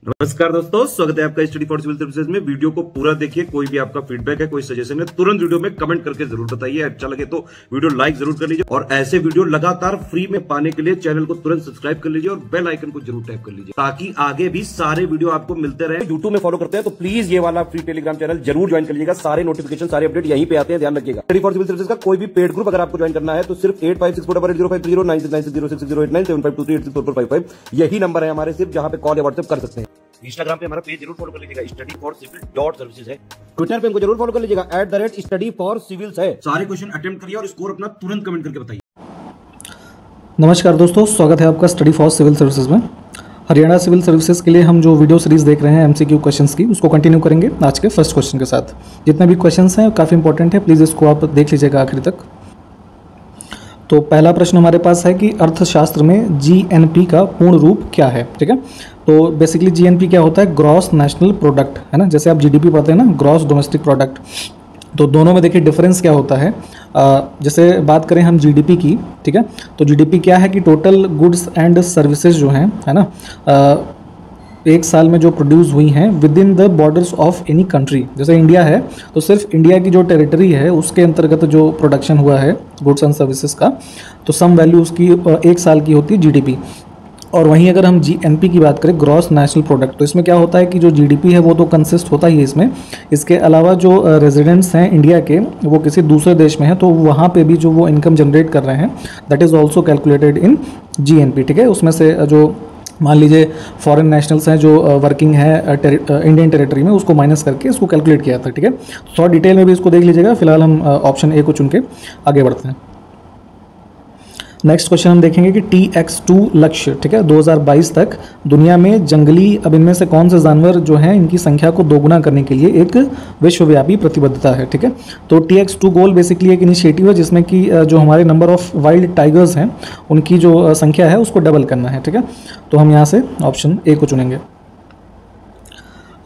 नमस्कार दोस्तों, स्वागत है आपका स्टडी फॉर सिविल सर्विसेज में। वीडियो को पूरा देखिए। कोई भी आपका फीडबैक है, कोई सजेशन है, तुरंत वीडियो में कमेंट करके जरूर बताइए। अच्छा लगे तो वीडियो लाइक जरूर कर लीजिए और ऐसे वीडियो लगातार फ्री में पाने के लिए चैनल को तुरंत सब्सक्राइब कर लीजिए और बेल आइकन को जरूर टैप कर लीजिए ताकि आगे भी सारे वीडियो आपको मिलते रहे। यूट्यूब में फॉलो करते हैं तो प्लीज ये वाला फ्री टेलीग्राम चैनल जरूर ज्वाइन कर लीजिएगा। सारे नोटिफिकेशन, सारे अपडेट यहीं पे आते हैं, ध्यान रखिएगा। स्टडी फॉर सिविल सर्विसेज का कोई भी पेड ग्रुप अगर आपको ज्वाइन करना है तो सिर्फ 856480530969608606089453864455 यही नंबर है हमारे, सिर्फ जहां पे कॉल या व्हाट्सएप कर सकते हैं। इंस्टाग्राम पे हमारा पेज जरूर फॉलो कर लीजिएगा, स्टडी फॉर सिविल .सर्विसेज है। ट्विटर पे हमको जरूर फॉलो कर लीजिएगा, @study for civils है। सारे क्वेश्चन अटेम्प्ट करिए और स्कोर अपना तुरंत कमेंट करके बताइए। नमस्कार दोस्तों, स्वागत है आपका स्टडी फॉर सिविल सर्विसेज में। हरियाणा सिविल सर्विसेज के लिए हम जो वीडियो सीरीज देख रहे हैं एमसीक्यू क्वेश्चंस की, उसको कंटिन्यू करेंगे आज के फर्स्ट क्वेश्चन के साथ। जितने भी क्वेश्चंस हैं काफ़ी इंपॉर्टेंट है, प्लीज़ इसको आप देख लीजिएगा आखिर तक। तो पहला प्रश्न हमारे पास है कि अर्थशास्त्र में जीएनपी का पूर्ण रूप क्या है। ठीक है, तो बेसिकली जीएनपी क्या होता है? ग्रॉस नेशनल प्रोडक्ट, है ना। जैसे आप जीडीपी पढ़ते हैं ना, ग्रॉस डोमेस्टिक प्रोडक्ट, तो दोनों में देखिए डिफरेंस क्या होता है। जैसे बात करें हम जीडीपी की, ठीक है, तो जीडीपी क्या है कि टोटल गुड्स एंड सर्विसेज जो हैं, है ना, एक साल में जो प्रोड्यूस हुई हैं with in the borders of any country. जैसे इंडिया है तो सिर्फ इंडिया की जो टेरिटरी है उसके अंतर्गत जो प्रोडक्शन हुआ है गुड्स एंड सर्विसेज का, तो सम वैल्यू उसकी एक साल की होती है जीडीपी। और वहीं अगर हम जीएनपी की बात करें, ग्रॉस नेशनल प्रोडक्ट, तो इसमें क्या होता है कि जो जीडीपी है वो तो कंसिस्ट होता ही है इसमें। इसके अलावा जो रेजिडेंट्स हैं इंडिया के, वो किसी दूसरे देश में हैं तो वहाँ पे भी जो वो इनकम जनरेट कर रहे हैं, that is also calculated in GNP. ठीक है, उसमें से जो मान लीजिए फॉरेन नेशनल्स हैं जो वर्किंग है इंडियन टेरिटरी में, उसको माइनस करके इसको कैलकुलेट किया था। ठीक है, थोड़ा डिटेल में भी इसको देख लीजिएगा। फिलहाल हम ऑप्शन ए को चुन के आगे बढ़ते हैं। नेक्स्ट क्वेश्चन हम देखेंगे कि TX2 लक्ष्य, ठीक है, 2022 तक दुनिया में जंगली, अब इनमें से कौन से जानवर जो हैं इनकी संख्या को दोगुना करने के लिए एक विश्वव्यापी प्रतिबद्धता है। ठीक है, तो TX2 गोल बेसिकली एक इनिशिएटिव है जिसमें कि जो हमारे नंबर ऑफ वाइल्ड टाइगर्स हैं उनकी जो संख्या है उसको डबल करना है। ठीक है, तो हम यहाँ से ऑप्शन ए को चुनेंगे।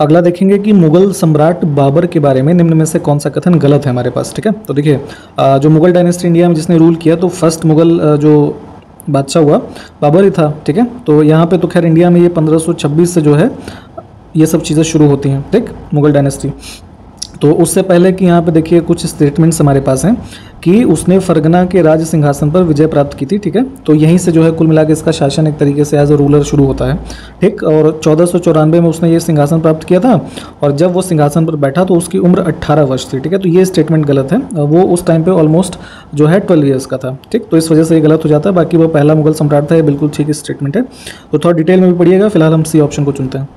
अगला देखेंगे कि मुगल सम्राट बाबर के बारे में निम्न में से कौन सा कथन गलत है हमारे पास। ठीक है, तो देखिए जो मुगल डायनेस्टी इंडिया में जिसने रूल किया, तो फर्स्ट मुगल जो बादशाह हुआ बाबर ही था। ठीक है, तो यहाँ पे तो खैर इंडिया में ये 1526 से जो है ये सब चीज़ें शुरू होती हैं, ठीक, मुगल डायनेस्टी। तो उससे पहले कि यहाँ पे देखिए कुछ स्टेटमेंट्स हमारे पास हैं कि उसने फरगना के राज सिंहासन पर विजय प्राप्त की थी। ठीक है, तो यहीं से जो है कुल मिला के इसका शासन एक तरीके से एज अ रूलर शुरू होता है। ठीक, और 1494 में उसने ये सिंहासन प्राप्त किया था और जब वो सिंहासन पर बैठा तो उसकी उम्र 18 वर्ष थी। ठीक है, तो ये स्टेटमेंट गलत है। वो उस टाइम पर ऑलमोस्ट जो है 12 ईयर्स का था। ठीक, तो इस वजह से ये गलत हो जाता है। बाकी वो पहला मुगल सम्राट था, ये बिल्कुल ठीक स्टेटमेंट है। तो थोड़ा डिटेल में भी पढ़िएगा। फिलहाल हम सी ऑप्शन को चुनते हैं।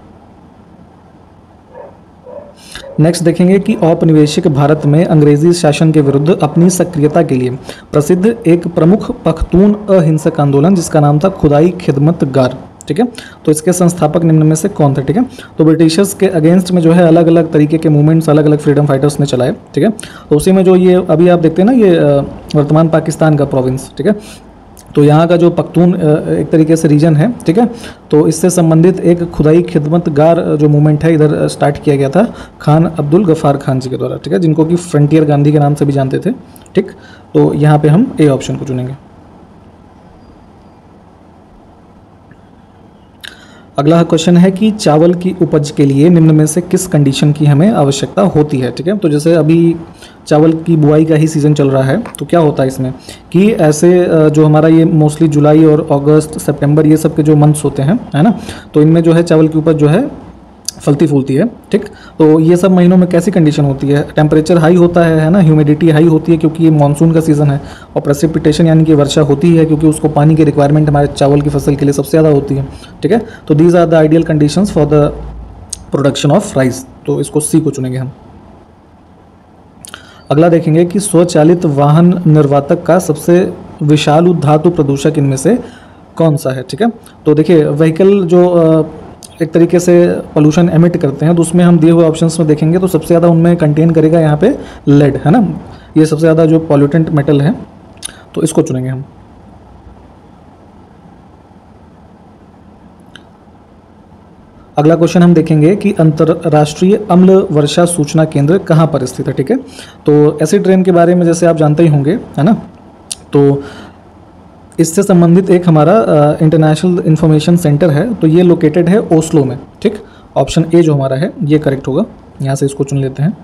नेक्स्ट देखेंगे कि औपनिवेशिक भारत में अंग्रेजी शासन के विरुद्ध अपनी सक्रियता के लिए प्रसिद्ध एक प्रमुख पख्तून अहिंसक आंदोलन जिसका नाम था खुदाई खिदमतगार। ठीक है, तो इसके संस्थापक निम्न में से कौन थे? ठीक है, तो ब्रिटिशर्स के अगेंस्ट में जो है अलग अलग तरीके के मूवमेंट्स अलग अलग फ्रीडम फाइटर्स ने चलाए। ठीक है, तो उसी में जो ये अभी आप देखते हैं ना, ये वर्तमान पाकिस्तान का प्रोविंस, ठीक है, तो यहाँ का जो पख्तून एक तरीके से रीजन है, ठीक है, तो इससे संबंधित एक खुदाई खिदमतगार जो मूवमेंट है इधर स्टार्ट किया गया था खान अब्दुल गफ्फार खान जी के द्वारा। ठीक है, जिनको कि फ्रंटियर गांधी के नाम से भी जानते थे। ठीक, तो यहाँ पे हम ए ऑप्शन को चुनेंगे। अगला क्वेश्चन है कि चावल की उपज के लिए निम्न में से किस कंडीशन की हमें आवश्यकता होती है। ठीक है, तो जैसे अभी चावल की बुआई का ही सीज़न चल रहा है, तो क्या होता है इसमें कि ऐसे जो हमारा ये मोस्टली जुलाई और अगस्त सितंबर ये सब के जो मंथ्स होते हैं, है ना, तो इनमें जो है चावल की उपज जो है फलती फूलती है। ठीक, तो ये सब महीनों में कैसी कंडीशन होती है? टेम्परेचर हाई होता है ना, ह्यूमिडिटी हाई होती है क्योंकि ये मानसून का सीज़न है, और प्रेसिपिटेशन यानी कि वर्षा होती है क्योंकि उसको पानी की रिक्वायरमेंट हमारे चावल की फसल के लिए सबसे ज़्यादा होती है। ठीक है, तो these are the ideal conditions for the production of rice. तो इसको सी को चुनेंगे हम। अगला देखेंगे कि स्वचालित वाहन निर्वातक का सबसे विषालु धातु प्रदूषक इनमें से कौन सा है। ठीक है, तो देखिए व्हीकल जो एक तरीके से पोल्यूशन एमिट करते हैं, तो उसमें हम दिए हुए ऑप्शंस में देखेंगे तो सबसे ज़्यादा उनमें कंटेन करेगा यहाँ पे लेड, है ना, ये सबसे ज़्यादा जो पॉल्यूटेंट मेटल है, तो इसको चुनेंगे हम। अगला क्वेश्चन हम देखेंगे कि अंतर्राष्ट्रीय अम्ल वर्षा सूचना केंद्र कहाँ पर स्थित है। ठीक है, तो एसिड रेन के बारे में जैसे आप जानते ही होंगे, है ना, तो इससे संबंधित एक हमारा इंटरनेशनल इंफॉर्मेशन सेंटर है, तो ये लोकेटेड है ओस्लो में। ठीक, ऑप्शन ए जो हमारा है ये करेक्ट होगा। यहाँ से इसको चुन लेते हैं।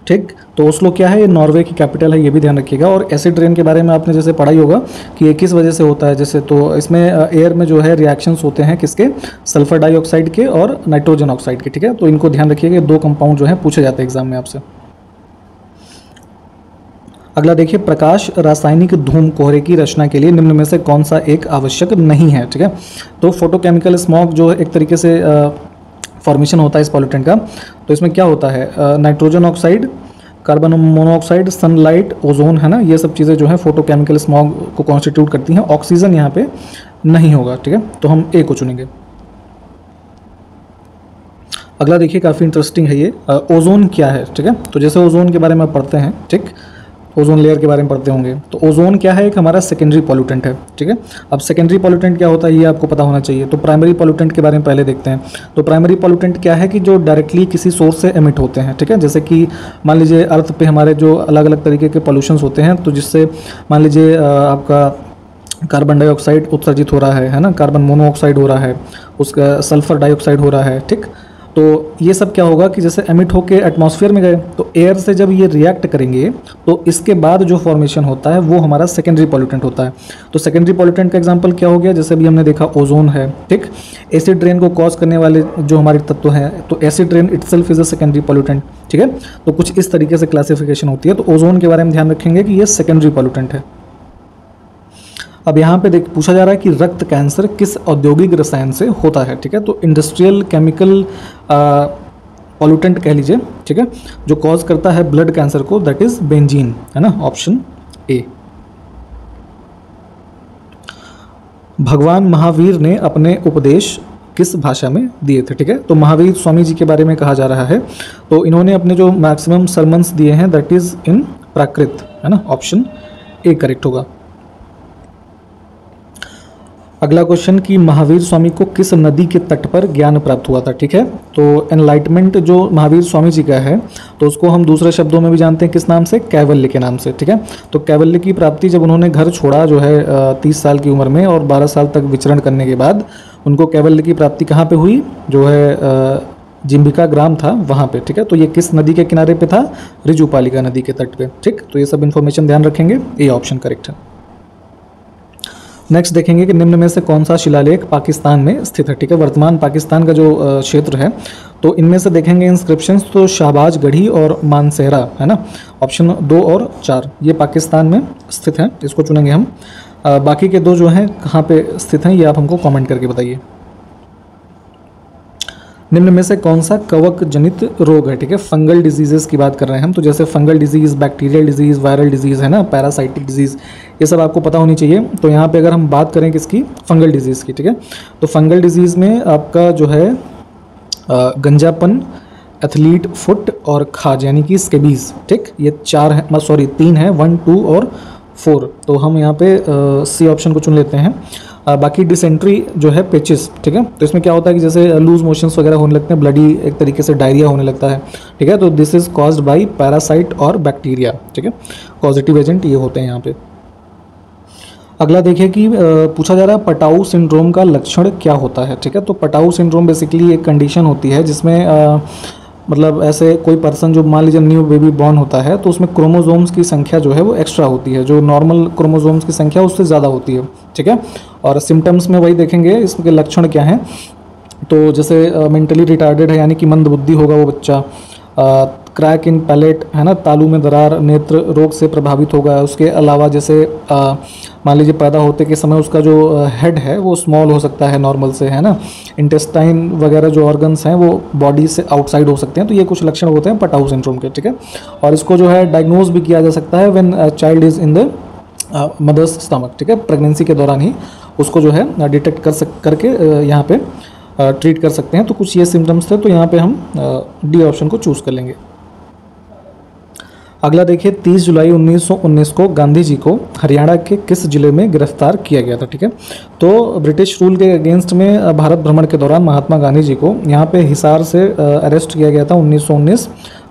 ठीक, तो ओस्लो क्या है, ये नॉर्वे की कैपिटल है, ये भी ध्यान रखिएगा। और एसिड रेन के बारे में आपने जैसे पढ़ा ही होगा कि ये किस वजह से होता है, जैसे तो इसमें एयर में जो है रिएक्शंस होते हैं किसके, सल्फर डाइऑक्साइड के और नाइट्रोजन ऑक्साइड के। ठीक है, तो इनको ध्यान रखिएगा, दो कंपाउंड जो है पूछे जाते हैं एग्जाम में आपसे। अगला देखिए, प्रकाश रासायनिक धूम कोहरे की रचना के लिए निम्न में से कौन सा एक आवश्यक नहीं है। ठीक है, तो फोटोकेमिकल स्मॉग जो एक तरीके से फॉर्मेशन होता है इस पॉल्यूटेंट का, तो इसमें क्या होता है, nitrogen oxide, carbon monoxide, sunlight, ozone, है ना, ये सब चीज़ें जो है फोटोकेमिकल स्मॉग को कॉन्स्टिट्यूट करती हैं। ऑक्सीजन यहाँ पे नहीं होगा। ठीक है, तो हम ए को चुनेंगे। अगला देखिए, काफ़ी इंटरेस्टिंग है ये, ओजोन क्या है। ठीक है, तो जैसे ओजोन के बारे में पढ़ते हैं, ठीक, ओजोन लेयर के बारे में पढ़ते होंगे, तो ओजोन क्या है, एक हमारा सेकेंडरी पॉल्यूटेंट है। ठीक है, अब सेकेंडरी पॉल्यूटेंट क्या होता है ये आपको पता होना चाहिए। तो प्राइमरी पॉल्यूटेंट के बारे में पहले देखते हैं। तो प्राइमरी पॉल्यूटेंट क्या है कि जो डायरेक्टली किसी सोर्स से एमिट होते हैं। ठीक है, जैसे कि मान लीजिए अर्थ पे हमारे जो अलग अलग तरीके के पॉल्यूशंस होते हैं, तो जिससे मान लीजिए आपका कार्बन डाइऑक्साइड उत्सर्जित हो रहा है ना, कार्बन मोनोऑक्साइड हो रहा है, उसका सल्फर डाइऑक्साइड हो रहा है। ठीक, तो ये सब क्या होगा कि जैसे एमिट होके एटमॉस्फेयर में गए, तो एयर से जब ये रिएक्ट करेंगे तो इसके बाद जो फॉर्मेशन होता है वो हमारा सेकेंडरी पॉल्यूटेंट होता है। तो सेकेंडरी पॉल्यूटेंट का एग्जांपल क्या हो गया, जैसे अभी हमने देखा ओजोन है। ठीक, एसिड रेन को कॉज करने वाले जो हमारे तत्व हैं, तो acid rain itself is a secondary pollutant. ठीक है, तो कुछ इस तरीके से क्लासिफिकेशन होती है। तो ओजोन के बारे में ध्यान रखेंगे कि ये सेकेंडरी पॉल्यूटेंट है। अब यहाँ पे पूछा जा रहा है कि रक्त कैंसर किस औद्योगिक रसायन से होता है। ठीक है, तो इंडस्ट्रियल केमिकल पॉल्यूटेंट कह लीजिए। ठीक है, जो कॉज करता है ब्लड कैंसर को, दैट इज बेंजीन, है ना, ऑप्शन ए। भगवान महावीर ने अपने उपदेश किस भाषा में दिए थे। ठीक है, तो महावीर स्वामी जी के बारे में कहा जा रहा है, तो इन्होंने अपने जो मैक्सिमम सरमन्स दिए हैं दैट इज इन प्राकृत, है ना, ऑप्शन ए करेक्ट होगा। अगला क्वेश्चन कि महावीर स्वामी को किस नदी के तट पर ज्ञान प्राप्त हुआ था। ठीक है, तो एनलाइटमेंट जो महावीर स्वामी जी का है, तो उसको हम दूसरे शब्दों में भी जानते हैं किस नाम से, कैवल्य के नाम से। ठीक है, तो कैवल्य की प्राप्ति जब उन्होंने घर छोड़ा जो है 30 साल की उम्र में, और 12 साल तक विचरण करने के बाद उनको कैवल्य की प्राप्ति कहाँ पे हुई, जो है जिम्बिका ग्राम था वहाँ पे। ठीक है, तो ये किस नदी के किनारे पे था, ऋजुपालिका नदी के तट पे। ठीक, तो ये सब इन्फॉर्मेशन ध्यान रखेंगे, ये ऑप्शन करेक्ट है। नेक्स्ट देखेंगे कि निम्न में से कौन सा शिलालेख पाकिस्तान में स्थित है। ठीक है, वर्तमान पाकिस्तान का जो क्षेत्र है, तो इनमें से देखेंगे इंस्क्रिप्शंस, तो शाहबाज गढ़ी और मानसेहरा, है ना, ऑप्शन 2 और 4 ये पाकिस्तान में स्थित हैं, इसको चुनेंगे हम। बाकी के दो जो हैं कहाँ पे स्थित हैं ये आप हमको कमेंट करके बताइए। निम्न में से कौन सा कवक जनित रोग है। ठीक है, फंगल डिजीजेस की बात कर रहे हैं हम, तो जैसे fungal disease, bacterial disease, viral disease, है ना, पैरासाइटिक डिजीज़, ये सब आपको पता होनी चाहिए। तो यहाँ पे अगर हम बात करें किसकी, फंगल डिजीज़ की। ठीक है, तो फंगल डिजीज़ में आपका जो है गंजापन, एथलीट फुट और खाज, यानी कि स्केबीज। ठीक, ये 4 है, सॉरी 3 है, 1, 2 और 4, तो हम यहाँ पे सी ऑप्शन को चुन लेते हैं। बाकी डिसेंट्री जो है पेचिस। ठीक है, तो इसमें क्या होता है कि जैसे लूज मोशंस वगैरह होने लगते हैं, ब्लडी एक तरीके से डायरिया होने लगता है। ठीक है, तो this is caused by parasite और बैक्टीरिया। ठीक है, पॉजिटिव एजेंट ये होते हैं यहाँ पे। अगला देखिए कि पूछा जा रहा है पटाऊ सिंड्रोम का लक्षण क्या होता है। ठीक है, तो पटाऊ सिंड्रोम बेसिकली एक कंडीशन होती है जिसमें मतलब ऐसे कोई पर्सन जो मान लीजिए न्यू बेबी बॉर्न होता है, तो उसमें क्रोमोसोम्स की संख्या जो है वो एक्स्ट्रा होती है, जो नॉर्मल क्रोमोसोम्स की संख्या उससे ज़्यादा होती है। ठीक है, और सिम्टम्स में वही देखेंगे इसके लक्षण क्या हैं। तो जैसे मेंटली रिटार्डेड है, यानी कि मंद बुद्धि होगा वो बच्चा, क्रैक इन पैलेट, है ना, तालू में दरार, नेत्र रोग से प्रभावित होगा। उसके अलावा जैसे मान लीजिए पैदा होते के समय उसका जो हेड है वो स्मॉल हो सकता है नॉर्मल से, है ना, इंटेस्टाइन वगैरह जो ऑर्गन्स हैं वो बॉडी से आउटसाइड हो सकते हैं। तो ये कुछ लक्षण होते हैं पटाऊ सिंड्रोम के। ठीक है, और इसको जो है डायग्नोज भी किया जा सकता है when child is in the mother's stomach. ठीक है, प्रेगनेंसी के दौरान ही उसको जो है डिटेक्ट करके यहाँ पे ट्रीट कर सकते हैं। तो कुछ ये सिम्टम्स थे, तो यहाँ पे हम डी ऑप्शन को चूज़ कर लेंगे। अगला देखिए 30 जुलाई 1919 को गांधी जी को हरियाणा के किस जिले में गिरफ्तार किया गया था। ठीक है, तो ब्रिटिश रूल के अगेंस्ट में भारत भ्रमण के दौरान महात्मा गांधी जी को यहाँ पे हिसार से अरेस्ट किया गया था 1919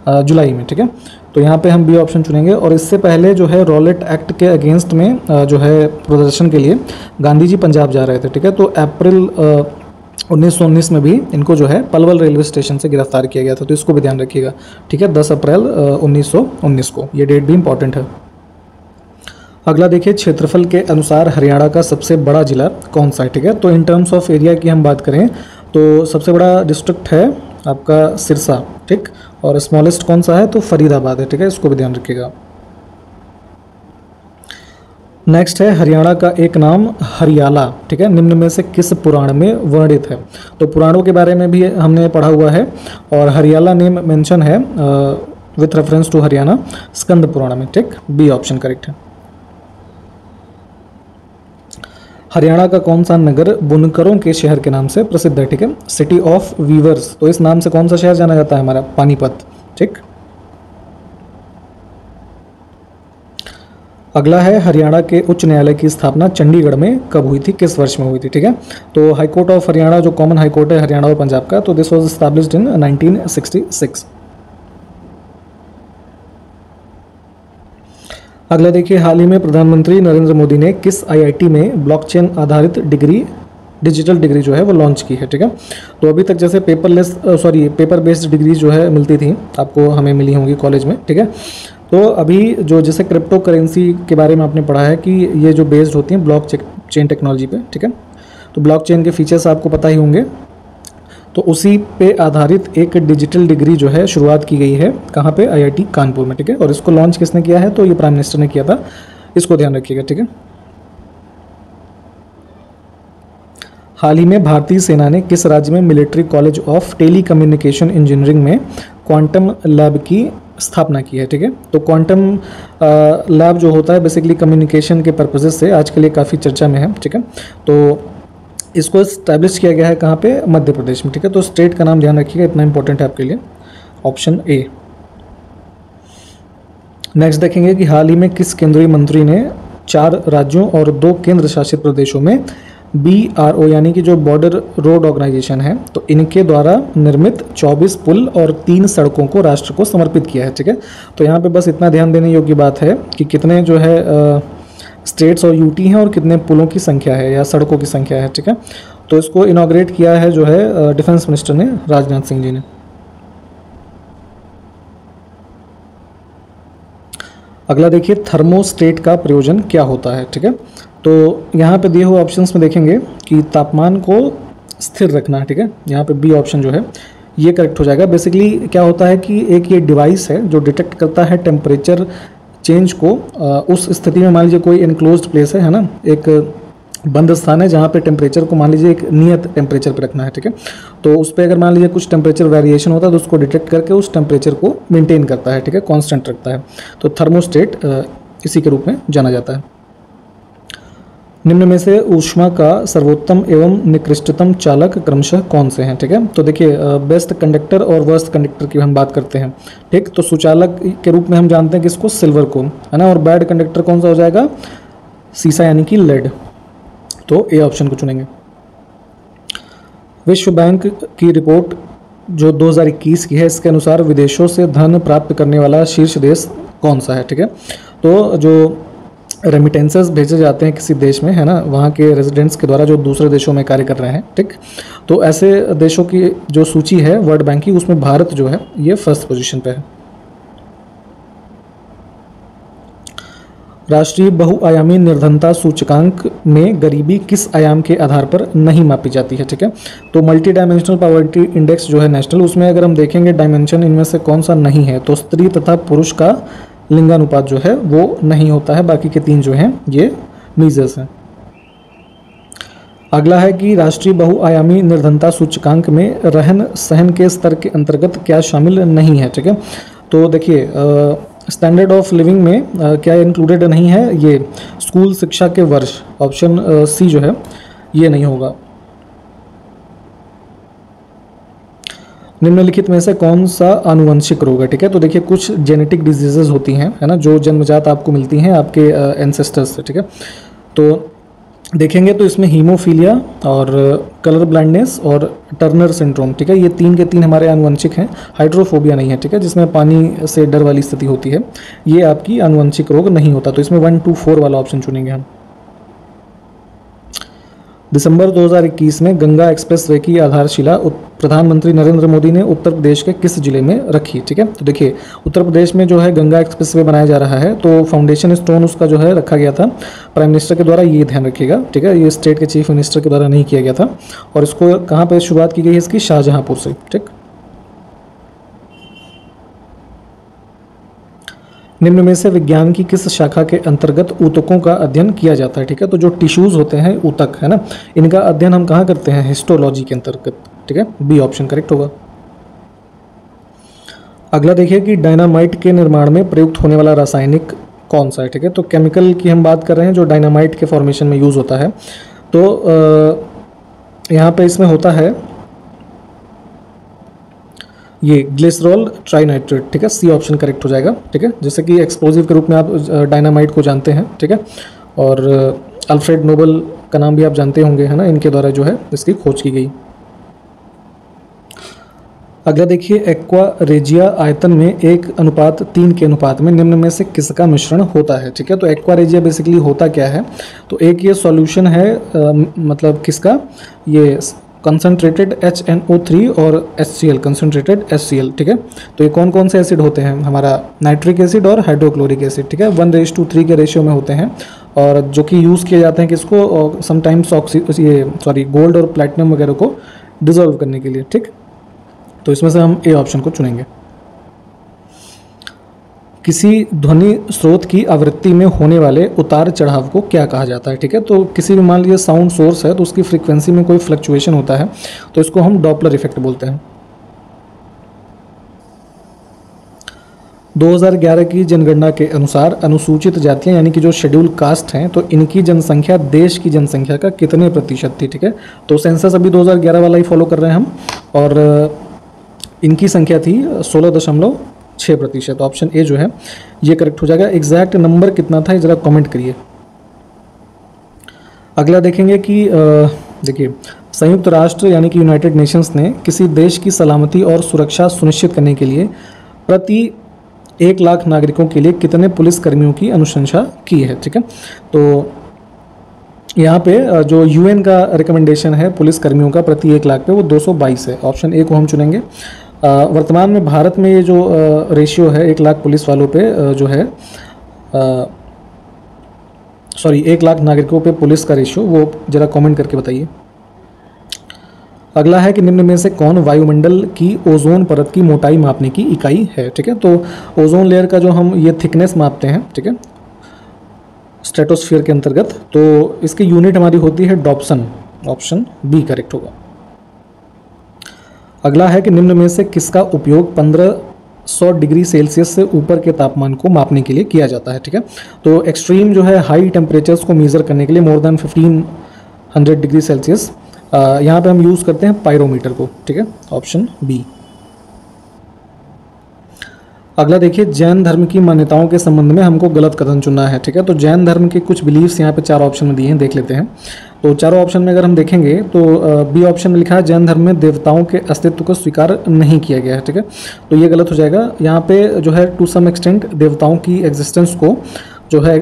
जुलाई में। ठीक है, तो यहाँ पे हम बी ऑप्शन चुनेंगे। और इससे पहले जो है रॉलेट एक्ट के अगेंस्ट में जो है प्रदर्शन के लिए गांधी जी पंजाब जा रहे थे, ठीक है। तो अप्रैल 1919 में भी इनको जो है पलवल रेलवे स्टेशन से गिरफ्तार किया गया था, तो इसको भी ध्यान रखिएगा, ठीक है। 10 अप्रैल 1919 को, ये डेट भी इंपॉर्टेंट है। अगला देखिए, क्षेत्रफल के अनुसार हरियाणा का सबसे बड़ा जिला कौन सा है, ठीक है। तो इन टर्म्स ऑफ एरिया की हम बात करें तो सबसे बड़ा डिस्ट्रिक्ट है आपका सिरसा, ठीक। और स्मॉलेस्ट कौन सा है तो फरीदाबाद है, ठीक है, इसको भी ध्यान रखिएगा। नेक्स्ट है हरियाणा का एक नाम हरियाला, ठीक है, निम्न में से किस पुराण में वर्णित है। तो पुराणों के बारे में भी हमने पढ़ा हुआ है और हरियाला नेम मेंशन है with reference to Haryana Skanda Purana में, ठीक। बी ऑप्शन करेक्ट है। हरियाणा का कौन सा नगर बुनकरों के शहर के नाम से प्रसिद्ध है, ठीक है, सिटी ऑफ वीवर्स। तो इस नाम से कौन सा शहर जाना जाता है हमारा, पानीपत, ठीक। अगला है हरियाणा के उच्च न्यायालय की स्थापना चंडीगढ़ में कब हुई थी, किस वर्ष में हुई थी, ठीक है। तो हाई कोर्ट ऑफ हरियाणा जो कॉमन हाई कोर्ट है हरियाणा और पंजाब का, तो दिस वाज एस्टैब्लिश्ड इन 1966। अगला देखिए, हाल ही में प्रधानमंत्री नरेंद्र मोदी ने किस आईआईटी में ब्लॉकचेन आधारित डिजिटल डिग्री जो है वो लॉन्च की है, ठीक है। तो अभी तक जैसे पेपर बेस्ड डिग्री जो है मिलती थी आपको, हमें मिली होंगी कॉलेज में, ठीक है। तो अभी जो जैसे क्रिप्टो करेंसी के बारे में आपने पढ़ा है कि ये जो बेस्ड होती हैं ब्लॉकचेन टेक्नोलॉजी पे, ठीक है। तो ब्लॉकचेन के फीचर्स आपको पता ही होंगे, तो उसी पे आधारित एक डिजिटल डिग्री जो है शुरुआत की गई है, कहाँ पे, आईआईटी कानपुर में, ठीक है। और इसको लॉन्च किसने किया है तो ये प्राइम मिनिस्टर ने किया था, इसको ध्यान रखिएगा, ठीक है। हाल ही में भारतीय सेना ने किस राज्य में military college of telecommunication engineering में क्वांटम लैब की स्थापना की है, ठीक है। तो क्वांटम लैब जो होता है बेसिकली कम्युनिकेशन के पर्पजेस से आज के लिए काफ़ी चर्चा में है, ठीक है। तो इसको इस्टेब्लिश किया गया है कहाँ पे, मध्य प्रदेश में, ठीक है। तो स्टेट का नाम ध्यान रखिएगा, इतना इंपॉर्टेंट है आपके लिए, ऑप्शन ए। नेक्स्ट देखेंगे कि हाल ही में किस केंद्रीय मंत्री ने 4 राज्यों और 2 केंद्र शासित प्रदेशों में BRO यानी कि जो बॉर्डर रोड ऑर्गेनाइजेशन है, तो इनके द्वारा निर्मित 24 पुल और 3 सड़कों को राष्ट्र को समर्पित किया है, ठीक है। तो यहाँ पे बस इतना ध्यान देने योग्य बात है कि कितने जो है स्टेट्स और यूटी हैं और कितने पुलों की संख्या है या सड़कों की संख्या है, ठीक है। तो इसको इनॉग्रेट किया है जो है डिफेंस मिनिस्टर ने, राजनाथ सिंह जी ने। अगला देखिए, थर्मोस्टेट का प्रयोजन क्या होता है, ठीक है। तो यहाँ पे दिए हुए ऑप्शंस में देखेंगे कि तापमान को स्थिर रखना है, ठीक है। यहाँ पे बी ऑप्शन जो है ये करेक्ट हो जाएगा। बेसिकली क्या होता है कि एक ये डिवाइस है जो डिटेक्ट करता है टेम्परेचर चेंज को, उस स्थिति में मान लीजिए कोई इनक्लोज्ड प्लेस है ना, एक बंद स्थान है जहाँ पे टेम्परेचर को मान लीजिए एक नियत टेम्परेचर पे रखना है, ठीक है। तो उस पर अगर मान लीजिए कुछ टेम्परेचर वेरिएशन होता है तो उसको डिटेक्ट करके उस टेम्परेचर को मेंटेन करता है, ठीक है, कांस्टेंट रखता है। तो थर्मोस्टेट इसी के रूप में जाना जाता है। निम्न में से ऊष्मा का सर्वोत्तम एवं निकृष्टतम चालक क्रमशः कौन से हैं, ठीक है। तो देखिए, बेस्ट कंडक्टर और वर्स्ट कंडक्टर की हम बात करते हैं, ठीक। तो सुचालक के रूप में हम जानते हैं किसको, सिल्वर को, है ना। और बैड कंडक्टर कौन सा हो जाएगा, सीसा यानी कि लेड। तो ए ऑप्शन को चुनेंगे। विश्व बैंक की रिपोर्ट जो 2021 की है, इसके अनुसार विदेशों से धन प्राप्त करने वाला शीर्ष देश कौन सा है, ठीक है। तो जो रेमिटेंसेस भेजे जाते हैं किसी देश में, है ना, वहाँ के रेजिडेंट्स के द्वारा जो दूसरे देशों में कार्य कर रहे हैं, ठीक। तो ऐसे देशों की जो सूची है वर्ल्ड बैंक की, उसमें भारत जो है ये फर्स्ट पोजीशन पे है। राष्ट्रीय बहुआयामी निर्धनता सूचकांक में गरीबी किस आयाम के आधार पर नहीं मापी जाती है, ठीक है। तो मल्टी डायमेंशनल पॉवर्टी इंडेक्स जो है नेशनल, उसमें अगर हम देखेंगे डायमेंशन इनमें से कौन सा नहीं है, तो स्त्री तथा पुरुष का लिंगानुपात जो है वो नहीं होता है, बाकी के 3 जो हैं ये मीजर्स हैं। अगला है कि राष्ट्रीय बहुआयामी निर्धनता सूचकांक में रहन सहन के स्तर के अंतर्गत क्या शामिल नहीं है, ठीक है। तो देखिए, स्टैंडर्ड ऑफ लिविंग में क्या इंक्लूडेड नहीं है, ये स्कूल शिक्षा के वर्ष, ऑप्शन सी जो है ये नहीं होगा। निम्नलिखित में से कौन सा आनुवंशिक रोग है, ठीक है। तो देखिए, कुछ जेनेटिक डिजीजेज होती हैं, है ना, जो जन्मजात आपको मिलती हैं आपके एंसेस्टर्स से, ठीक है। तो देखेंगे तो इसमें हीमोफीलिया और कलर ब्लाइंडनेस और टर्नर सिंड्रोम, ठीक है, ये 3 के 3 हमारे आनुवंशिक हैं। हाइड्रोफोबिया नहीं है, ठीक है, जिसमें पानी से डर वाली स्थिति होती है, ये आपकी आनुवंशिक रोग नहीं होता। तो इसमें 1, 2, 4 वाला ऑप्शन चुनेंगे हम। दिसंबर 2021 में गंगा एक्सप्रेसवे की आधारशिला प्रधानमंत्री नरेंद्र मोदी ने उत्तर प्रदेश के किस जिले में रखी, ठीक है। तो देखिए, उत्तर प्रदेश में जो है गंगा एक्सप्रेसवे बनाया जा रहा है, तो फाउंडेशन स्टोन उसका जो है रखा गया था प्राइम मिनिस्टर के द्वारा, ये ध्यान रखिएगा, ठीक है, ये स्टेट के चीफ मिनिस्टर के द्वारा नहीं किया गया था। और इसको कहाँ पर शुरुआत की गई है इसकी? शाहजहाँपुर से, ठीक। निम्न में से विज्ञान की किस शाखा के अंतर्गत ऊतकों का अध्ययन किया जाता है, ठीक है। तो जो टिश्यूज होते हैं, ऊतक है ना, इनका अध्ययन हम कहाँ करते हैं? हिस्टोलॉजी के अंतर्गत, ठीक है, बी ऑप्शन करेक्ट होगा। अगला देखिए कि डायनामाइट के निर्माण में प्रयुक्त होने वाला रासायनिक कौन सा है, ठीक है। तो केमिकल की हम बात कर रहे हैं जो डायनामाइट के फॉर्मेशन में यूज़ होता है। तो यहाँ पे इसमें होता है ये ग्लिसरॉल ट्राइनाइट्रेट, ठीक है, सी ऑप्शन करेक्ट हो जाएगा, ठीक है। जैसे कि एक्सप्लोजिव के रूप में आप डायनामाइट को जानते हैं, ठीक है, और अल्फ्रेड नोबल का नाम भी आप जानते होंगे, है ना, इनके द्वारा जो है इसकी खोज की गई। अगला देखिए, एक्वा रेजिया आयतन में 1:3 के अनुपात में निम्न में से किसका मिश्रण होता है, ठीक है। तो एक्वा रेजिया बेसिकली होता क्या है? तो एक ये सॉल्यूशन है, मतलब किसका? ये कंसनट्रेटेड HNO3 और HCl, कंसनट्रेटेड HCl, ठीक है। तो ये कौन कौन से एसिड होते हैं? हमारा नाइट्रिक एसिड और हाइड्रोक्लोरिक एसिड, ठीक है, 1:3 के रेशियो में होते हैं, और जो कि यूज़ किए जाते हैं किसको? समटाइम्स गोल्ड और प्लैटिनम वगैरह को डिजोल्व करने के लिए, ठीक। तो इसमें से हम ए ऑप्शन को चुनेंगे। किसी ध्वनि स्रोत की आवृत्ति में होने वाले उतार चढ़ाव को क्या कहा जाता है, ठीक है। तो किसी भी मान लीजिए साउंड सोर्स है, तो उसकी फ्रीक्वेंसी में कोई फ्लक्चुएशन होता है, तो इसको हम डॉपलर इफेक्ट बोलते हैं। 2011 की जनगणना के अनुसार अनुसूचित जातियां यानी कि जो शेड्यूल कास्ट हैं, तो इनकी जनसंख्या देश की जनसंख्या का कितने प्रतिशत थी, ठीक है। तो सेंसस अभी 2011 वाला ही फॉलो कर रहे हैं हम, और इनकी संख्या थी 16.6%। ऑप्शन ए जो है ये करेक्ट हो जाएगा। एग्जैक्ट नंबर कितना था जरा कमेंट करिए। अगला देखेंगे कि देखिए, संयुक्त राष्ट्र यानी कि यूनाइटेड नेशंस ने किसी देश की सलामती और सुरक्षा सुनिश्चित करने के लिए प्रति 1 लाख नागरिकों के लिए कितने पुलिस कर्मियों की अनुशंसा की है, ठीक है। तो यहाँ पे जो यूएन का रिकमेंडेशन है पुलिस कर्मियों का प्रति 1 लाख पे, वो 222 है। ऑप्शन ए को हम चुनेंगे। वर्तमान में भारत में ये जो रेशियो है 1 लाख पुलिस वालों पे जो है 1 लाख नागरिकों पे पुलिस का रेशियो, वो जरा कमेंट करके बताइए। अगला है कि निम्न में से कौन वायुमंडल की ओजोन परत की मोटाई मापने की इकाई है, ठीक है। तो ओजोन लेयर का जो हम ये थिकनेस मापते हैं, ठीक है, स्ट्रेटोस्फीयर के अंतर्गत, तो इसकी यूनिट हमारी होती है डॉप्सन। ऑप्शन बी करेक्ट होगा। अगला है कि निम्न में से किसका उपयोग 1500 डिग्री सेल्सियस से ऊपर के तापमान को मापने के लिए किया जाता है, ठीक है। तो एक्सट्रीम जो है हाई टेम्परेचर्स को मेज़र करने के लिए मोर देन 1500 डिग्री सेल्सियस, यहाँ पे हम यूज़ करते हैं पायरोमीटर को, ठीक है। Option B. अगला देखिए, जैन धर्म की मान्यताओं के संबंध में हमको गलत कथन चुनना है, ठीक है। तो जैन धर्म के कुछ बिलीव्स यहाँ पे 4 ऑप्शन में दिए हैं, देख लेते हैं। तो चारों ऑप्शन में अगर हम देखेंगे तो बी ऑप्शन में लिखा है जैन धर्म में देवताओं के अस्तित्व को स्वीकार नहीं किया गया है, ठीक है। तो ये गलत हो जाएगा। यहाँ पे जो है टू सम एक्सटेंट देवताओं की एग्जिस्टेंस को जो है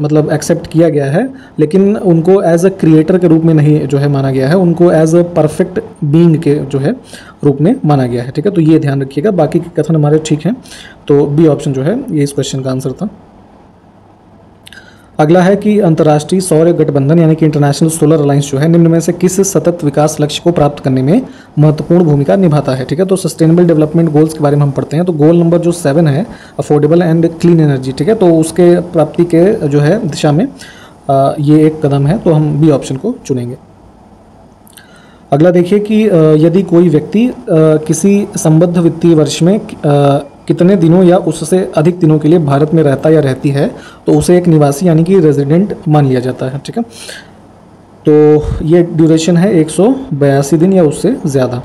मतलब एक्सेप्ट किया गया है, लेकिन उनको एज अ क्रिएटर के रूप में नहीं जो है माना गया है, उनको एज अ परफेक्ट बीइंग के जो है रूप में माना गया है, ठीक है। तो ये ध्यान रखिएगा, बाकी के कथन हमारे ठीक हैं। तो बी ऑप्शन जो है ये इस क्वेश्चन का आंसर था। अगला है कि अंतर्राष्ट्रीय सौर गठबंधन यानी कि इंटरनेशनल सोलर अलायंस जो है निम्न में से किस सतत विकास लक्ष्य को प्राप्त करने में महत्वपूर्ण भूमिका निभाता है, ठीक है। तो सस्टेनेबल डेवलपमेंट गोल्स के बारे में हम पढ़ते हैं। तो गोल नंबर जो 7 है, अफोर्डेबल एंड क्लीन एनर्जी, ठीक है। तो उसके प्राप्ति के जो है दिशा में ये एक कदम है, तो हम बी ऑप्शन को चुनेंगे। अगला देखिए कि यदि कोई व्यक्ति किसी संबद्ध वित्तीय वर्ष में कितने दिनों या उससे अधिक दिनों के लिए भारत में रहता या रहती है, तो उसे एक निवासी यानी कि रेजिडेंट मान लिया जाता है, ठीक है। तो ये ड्यूरेशन है 182 दिन या उससे ज़्यादा।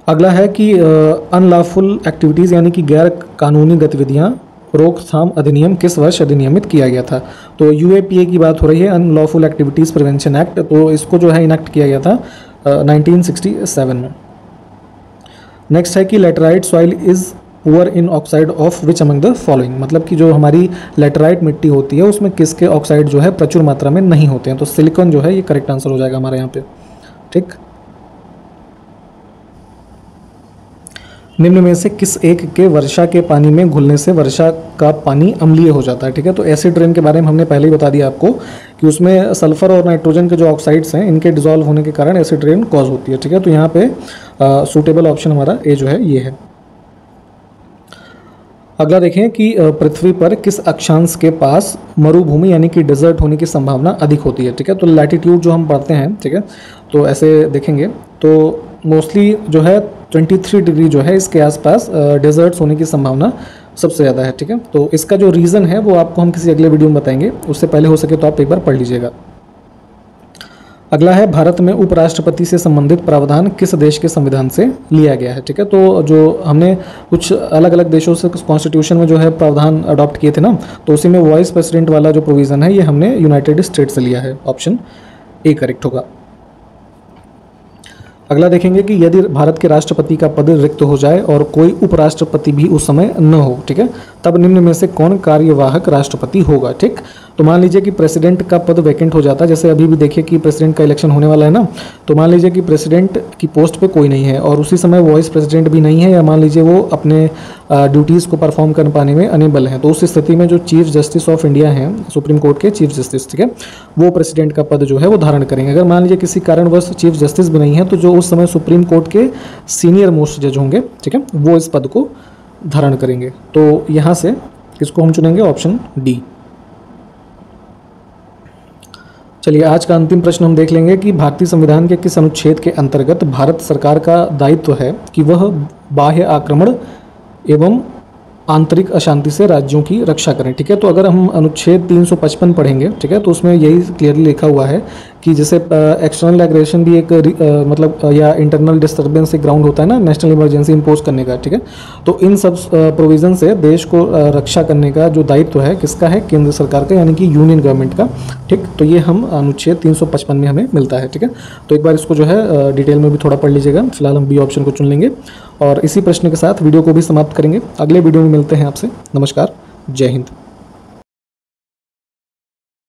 अगला है कि अनलॉफुल एक्टिविटीज़ यानी कि गैर कानूनी गतिविधियाँ रोकथाम अधिनियम किस वर्ष अधिनियमित किया गया था? तो यूएपीए की बात हो रही है, अनलॉफुल एक्टिविटीज़ प्रिवेंशन एक्ट। तो इसको जो है इनेक्ट किया गया था 1967 में। नेक्स्ट है कि laterite soil is poor in oxide of which among the following, मतलब कि जो हमारी लेटराइट मिट्टी होती है उसमें किसके ऑक्साइड जो है प्रचुर मात्रा में नहीं होते हैं? तो सिलिकॉन जो है ये करेक्ट आंसर हो जाएगा हमारे यहाँ पे। ठीक, निम्न में से किस एक के वर्षा के पानी में घुलने से वर्षा का पानी अम्लीय हो जाता है? ठीक है, तो एसिड रेन के बारे में हमने पहले ही बता दिया आपको कि उसमें सल्फर और नाइट्रोजन के जो ऑक्साइड्स हैं इनके डिजॉल्व होने के कारण एसिड रेन कॉज होती है। ठीक है, तो यहाँ पे सूटेबल ऑप्शन हमारा ए जो है ये है। अगला देखें कि पृथ्वी पर किस अक्षांश के पास मरुभूमि यानी कि डेजर्ट होने की संभावना अधिक होती है? ठीक है, तो लैटिट्यूड जो हम पढ़ते हैं, ठीक है, तो ऐसे देखेंगे तो मोस्टली जो है 23 डिग्री जो है इसके आसपास डेजर्ट्स होने की संभावना सबसे ज़्यादा है। ठीक है, तो इसका जो रीज़न है वो आपको हम किसी अगले वीडियो में बताएंगे, उससे पहले हो सके तो आप एक बार पढ़ लीजिएगा। अगला है भारत में उपराष्ट्रपति से संबंधित प्रावधान किस देश के संविधान से लिया गया है? ठीक है, तो जो हमने कुछ अलग अलग देशों से कॉन्स्टिट्यूशन में जो है प्रावधान अडॉप्ट किए थे ना, तो उसी में वाइस प्रेसिडेंट वाला जो प्रोविज़न है ये हमने यूनाइटेड स्टेट से लिया है। ऑप्शन ए करेक्ट होगा। अगला देखेंगे कि यदि भारत के राष्ट्रपति का पद रिक्त हो जाए और कोई उपराष्ट्रपति भी उस समय न हो, ठीक है, तब निम्न में से कौन कार्यवाहक राष्ट्रपति होगा? ठीक, तो मान लीजिए कि प्रेसिडेंट का पद वैकेंट हो जाता है, जैसे अभी भी देखिए कि प्रेसिडेंट का इलेक्शन होने वाला है ना, तो मान लीजिए कि प्रेसिडेंट की पोस्ट पे कोई नहीं है और उसी समय वाइस प्रेसिडेंट भी नहीं है, या मान लीजिए वो अपने ड्यूटीज़ को परफॉर्म कर पाने में अनेबल हैं, तो उस स्थिति में जो चीफ जस्टिस ऑफ इंडिया हैं, सुप्रीम कोर्ट के चीफ जस्टिस, ठीक है, वो प्रेसिडेंट का पद जो है वो धारण करेंगे। अगर मान लीजिए किसी कारणवश चीफ जस्टिस भी नहीं है, तो जो उस समय सुप्रीम कोर्ट के सीनियर मोस्ट जज होंगे, ठीक है, वो इस पद को धारण करेंगे। तो यहाँ से किसको हम चुनेंगे? Option D. चलिए आज का अंतिम प्रश्न हम देख लेंगे कि भारतीय संविधान के किस अनुच्छेद के अंतर्गत भारत सरकार का दायित्व है कि वह बाह्य आक्रमण एवं आंतरिक अशांति से राज्यों की रक्षा करें? ठीक है, तो अगर हम अनुच्छेद 355 पढ़ेंगे, ठीक है, तो उसमें यही क्लियरली लिखा हुआ है कि जैसे एक्सटर्नल एग्रेशन भी एक मतलब या इंटरनल डिस्टर्बेंस एक ग्राउंड होता है ना नेशनल इमरजेंसी इम्पोज करने का। ठीक है, तो इन सब प्रोविज़न से देश को रक्षा करने का जो दायित्व है किसका है? केंद्र सरकार का, यानी कि यूनियन गवर्नमेंट का। ठीक, तो ये हम अनुच्छेद 355 में हमें मिलता है। ठीक है, तो एक बार इसको जो है डिटेल में भी थोड़ा पढ़ लीजिएगा। फिलहाल हम बी ऑप्शन को चुन लेंगे और इसी प्रश्न के साथ वीडियो को भी समाप्त करेंगे। अगले वीडियो में मिलते हैं आपसे। नमस्कार, जय हिंद।